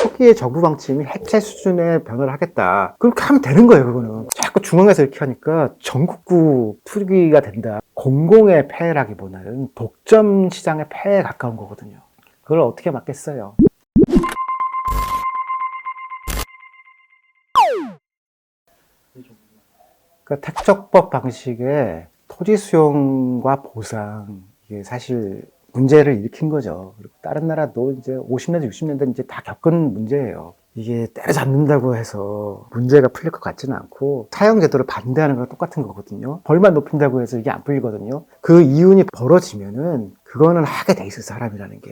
초기의 정부 방침이 해체 수준의 변화를 하겠다. 그렇게 하면 되는 거예요, 그거는. 자꾸 중앙에서 이렇게 하니까 전국구 투기가 된다. 공공의 폐해라기보다는 독점 시장의 폐해에 가까운 거거든요. 그걸 어떻게 막겠어요? 그러니까 택적법 방식의 토지 수용과 보상, 이게 사실 문제를 일으킨 거죠. 그리고 다른 나라도 이제 50년대, 60년대 이제 다 겪은 문제예요. 이게 때려잡는다고 해서 문제가 풀릴 것 같지는 않고, 사형제도를 반대하는 거랑 똑같은 거거든요. 벌만 높인다고 해서 이게 안 풀리거든요. 그 이윤이 벌어지면은 그거는 하게 돼 있어요, 사람이라는 게.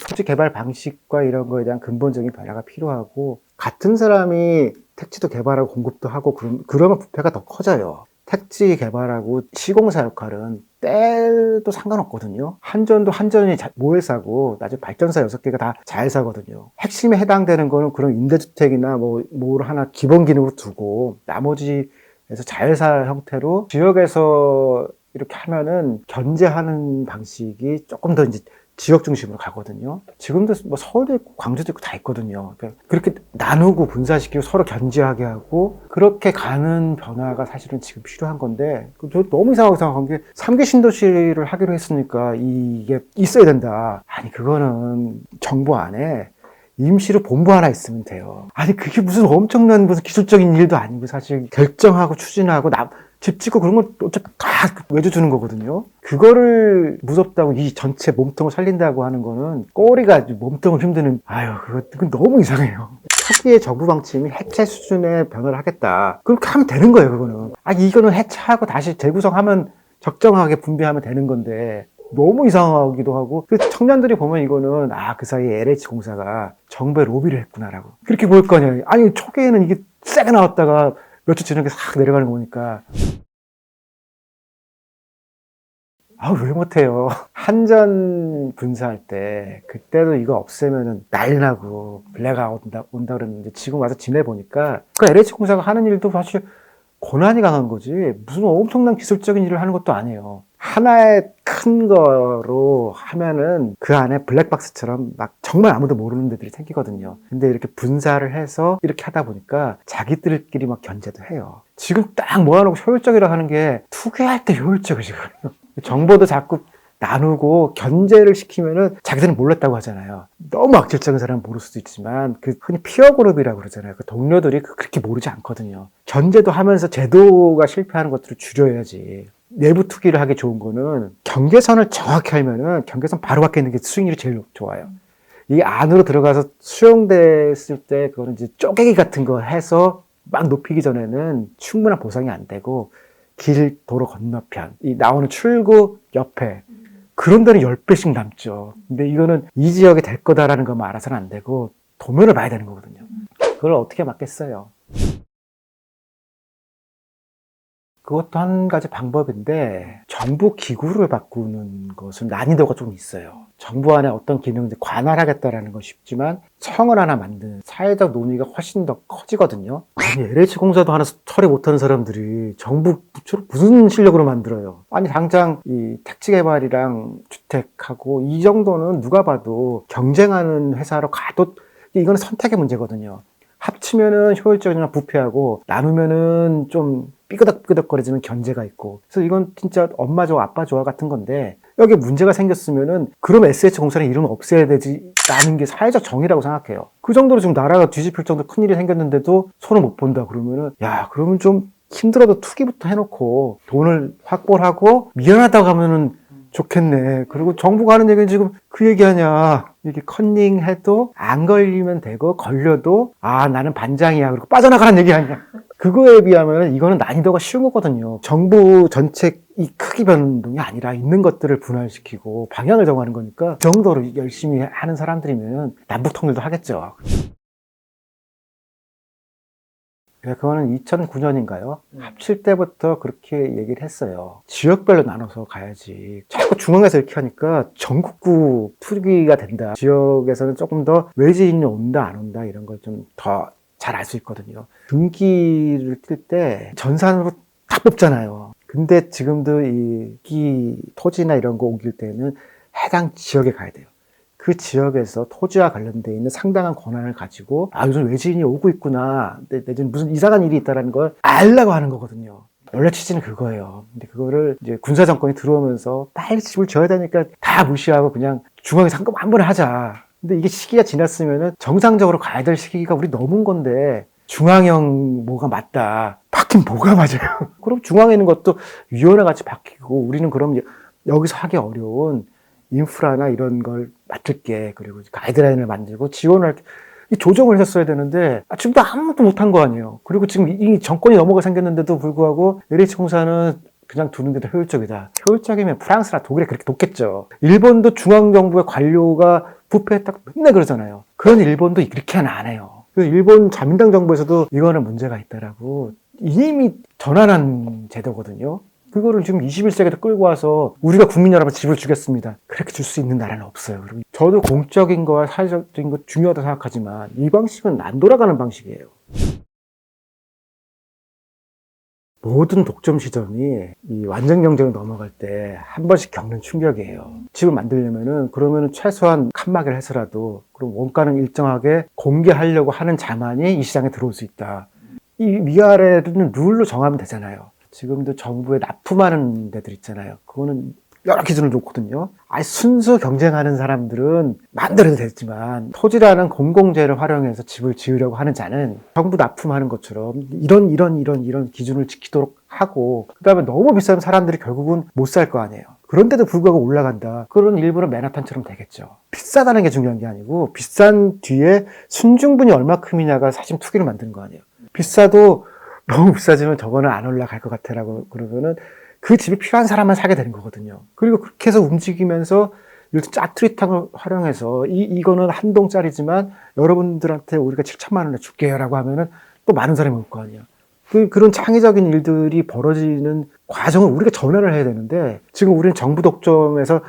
토지 개발 방식과 이런 거에 대한 근본적인 변화가 필요하고, 같은 사람이 택지도 개발하고 공급도 하고 그러면 부패가 더 커져요. 택지 개발하고 시공사 역할은 때도 상관없거든요. 한전도 한전이 모회사고 나중에 발전사 6개가 다 자회사거든요. 핵심에 해당되는 거는 그런 임대주택이나 뭘 하나 기본 기능으로 두고 나머지에서 자회사 형태로 지역에서 이렇게 하면은 견제하는 방식이 조금 더 이제 지역 중심으로 가거든요. 지금도 뭐 서울도 있고 광주도 있고 다 있거든요. 그렇게 나누고 분산시키고 서로 견제하게 하고 그렇게 가는 변화가 사실은 지금 필요한 건데, 저 너무 이상하고 생각한 게 3기 신도시를 하기로 했으니까 이게 있어야 된다. 아니, 그거는 정부 안에 임시로 본부 하나 있으면 돼요. 아니, 그게 무슨 엄청난 무슨 기술적인 일도 아니고 사실 결정하고 추진하고 집 짓고 그런 건 어차피 다 외주 주는 거거든요. 그거를 무섭다고 이 전체 몸통을 살린다고 하는 거는 꼬리가 몸통을 힘드는, 그건 너무 이상해요. 초기의 정부 방침이 해체 수준의 변화를 하겠다. 그렇게 하면 되는 거예요, 그거는. 이거는 해체하고 다시 재구성하면 적정하게 분배하면 되는 건데, 너무 이상하기도 하고, 그 청년들이 보면 이거는, 그 사이에 LH공사가 정부에 로비를 했구나라고. 그렇게 보일 거 아니에요. 아니, 초기에는 이게 세게 나왔다가 몇 주 지나게 싹 내려가는 거니까. 왜 못해요? 한전 분사할 때, 그때도 이거 없애면은 난리 나고, 블랙아웃 온다 그랬는데, 지금 와서 지내보니까, 그 LH공사가 하는 일도 사실 고난이 강한 거지, 무슨 엄청난 기술적인 일을 하는 것도 아니에요. 하나의 큰 거로 하면은 그 안에 블랙박스처럼 막 정말 아무도 모르는 데들이 생기거든요. 근데 이렇게 분사를 해서 이렇게 하다 보니까 자기들끼리 막 견제도 해요. 지금 딱 모아놓고 효율적이라고 하는 게 투기할 때 효율적이거든요. 정보도 자꾸 나누고 견제를 시키면은 자기들은 몰랐다고 하잖아요. 너무 악질적인 사람은 모를 수도 있지만 흔히 피어 그룹이라고 그러잖아요. 그 동료들이 그렇게 모르지 않거든요. 견제도 하면서 제도가 실패하는 것들을 줄여야지. 내부 투기를 하기 좋은 거는 경계선을 정확히 알면은 경계선 바로 밖에 있는 게 수익률이 제일 좋아요. 이 안으로 들어가서 수용됐을 때 그거는 이제 쪼개기 같은 거 해서 막 높이기 전에는 충분한 보상이 안 되고, 길, 도로 건너편, 이 나오는 출구 옆에 그런 데는 10배씩 남죠. 근데 이거는 이 지역에 될 거다라는 것만 알아서는 안 되고 도면을 봐야 되는 거거든요. 그걸 어떻게 막겠어요? 그것도 한 가지 방법인데, 정부 기구를 바꾸는 것은 난이도가 좀 있어요. 정부 안에 어떤 기능을 관할하겠다라는 건 쉽지만 청을 하나 만드는 사회적 논의가 훨씬 더 커지거든요. 아니, LH공사도 하나 처리 못하는 사람들이 정부 부처를 무슨 실력으로 만들어요? 아니, 당장 이 택지 개발이랑 주택하고 이 정도는 누가 봐도 경쟁하는 회사로 가도 이거는 선택의 문제거든요. 합치면은 효율적이나 부패하고 나누면은 좀 삐그덕삐그덕거리지는 견제가 있고, 그래서 이건 진짜 엄마 좋아 아빠 좋아 같은 건데, 여기 문제가 생겼으면은 그럼 SH공사는 이름을 없애야 되지라는 게 사회적 정의라고 생각해요. 그 정도로 지금 나라가 뒤집힐 정도 큰일이 생겼는데도 손을 못 본다 그러면은, 그러면 좀 힘들어도 투기부터 해놓고 돈을 확보를 하고 미안하다고 하면은 좋겠네. 그리고 정부가 하는 얘기는 지금 그 얘기하냐. 이렇게 컨닝해도 안 걸리면 되고, 걸려도 나는 반장이야. 그리고 빠져나가라는 얘기 아니야. 그거에 비하면 이거는 난이도가 쉬운 거거든요. 정부 전체 이 크기 변동이 아니라 있는 것들을 분할시키고 방향을 정하는 거니까 그 정도로 열심히 하는 사람들이면 남북 통일도 하겠죠. 그거는 2009년인가요? 합칠 때부터 그렇게 얘기를 했어요. 지역별로 나눠서 가야지. 자꾸 중앙에서 이렇게 하니까 전국구 투기가 된다. 지역에서는 조금 더 외지인이 온다, 안 온다, 이런 걸 좀 더 잘 알 수 있거든요. 등기를 뛸 때 전산으로 다 뽑잖아요. 근데 지금도 이 토지나 이런 거 옮길 때는 해당 지역에 가야 돼요. 그 지역에서 토지와 관련돼 있는 상당한 권한을 가지고 요즘 외지인이 오고 있구나, 내지는 무슨 이상한 일이 있다는 걸 알라고 하는 거거든요. 원래 취지는 그거예요. 근데 그거를 이제 군사 정권이 들어오면서 빨리 집을 지어야 되니까 다 무시하고 그냥 중앙에서 한꺼번에 한 번에 하자. 근데 이게 시기가 지났으면은 정상적으로 가야 될 시기가 우리 넘은 건데 중앙형 뭐가 맞다. 바뀐 뭐가 맞아요. 그럼 중앙에 있는 것도 위원회 같이 바뀌고 우리는 그럼 여기서 하기 어려운 인프라나 이런 걸 맡을게. 그리고 가이드라인을 만들고 지원을 할게. 이 조정을 했어야 되는데 지금도 아무것도 못한 거 아니에요. 그리고 지금 이 정권이 넘어가 생겼는데도 불구하고 LH 공사는 그냥 두는 게 더 효율적이다. 효율적이면 프랑스나 독일에 그렇게 돕겠죠. 일본도 중앙정부의 관료가 부패했다고 맨날 그러잖아요. 그런 일본도 이렇게는 안 해요. 그래서 일본 자민당 정부에서도 이거는 문제가 있다라고 이미 전환한 제도거든요. 그거를 지금 21세기에 끌고 와서 우리가 국민 여러분 집을 주겠습니다. 그렇게 줄 수 있는 나라는 없어요. 그리고 저도 공적인 거와 사회적인 거 중요하다고 생각하지만 이 방식은 안 돌아가는 방식이에요. 모든 독점 시점이 이 완전 경제로 넘어갈 때 한 번씩 겪는 충격이에요. 집을 만들려면은 그러면은 최소한 칸막이를 해서라도 그럼 원가는 일정하게 공개하려고 하는 자만이 이 시장에 들어올 수 있다. 이 위아래는 룰로 정하면 되잖아요. 지금도 정부에 납품하는 데들 있잖아요. 그거는 여러 기준을 놓거든요. 순수 경쟁하는 사람들은 마음대로 되지만 토지라는 공공재를 활용해서 집을 지으려고 하는 자는 정부 납품하는 것처럼 이런 기준을 지키도록 하고 그다음에 너무 비싸면 사람들이 결국은 못 살 거 아니에요. 그런데도 불구하고 올라간다. 그런 일부는 맨하탄처럼 되겠죠. 비싸다는 게 중요한 게 아니고 비싼 뒤에 순증분이 얼마큼이냐가 사실 투기를 만드는 거 아니에요. 비싸도 너무 비싸지면 저거는 안 올라갈 것 같아라고 그러면은 그 집이 필요한 사람만 사게 되는 거거든요. 그리고 그렇게 해서 움직이면서 이렇게 짜투리탕을 활용해서 이거는 한 동짜리지만 여러분들한테 우리가 7천만 원에 줄게요라고 하면은 또 많은 사람이 올 거 아니에요. 그런 창의적인 일들이 벌어지는 과정을 우리가 전환을 해야 되는데 지금 우리는 정부 독점에서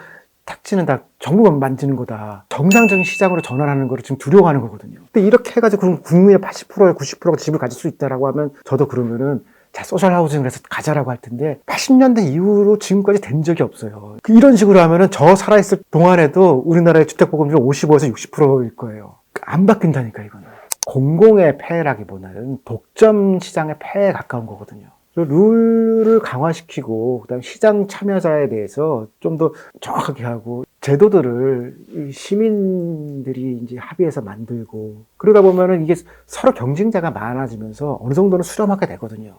택지는 다 정부만 만지는 거다. 정상적인 시장으로 전환하는 거를 지금 두려워하는 거거든요. 근데 이렇게 해가지고 그럼 국민의 80%에 90%가 집을 가질 수 있다라고 하면 저도 그러면은 자, 소셜 하우징을 해서 가자라고 할 텐데 80년대 이후로 지금까지 된 적이 없어요. 이런 식으로 하면은 저 살아있을 동안에도 우리나라의 주택보급률은 55에서 60%일 거예요. 안 바뀐다니까 이거는. 공공의 폐해라기보다는 독점 시장의 폐해에 가까운 거거든요. 룰을 강화시키고 그다음 시장 참여자에 대해서 좀 더 정확하게 하고 제도들을 시민들이 이제 합의해서 만들고 그러다 보면은 이게 서로 경쟁자가 많아지면서 어느 정도는 수렴하게 되거든요.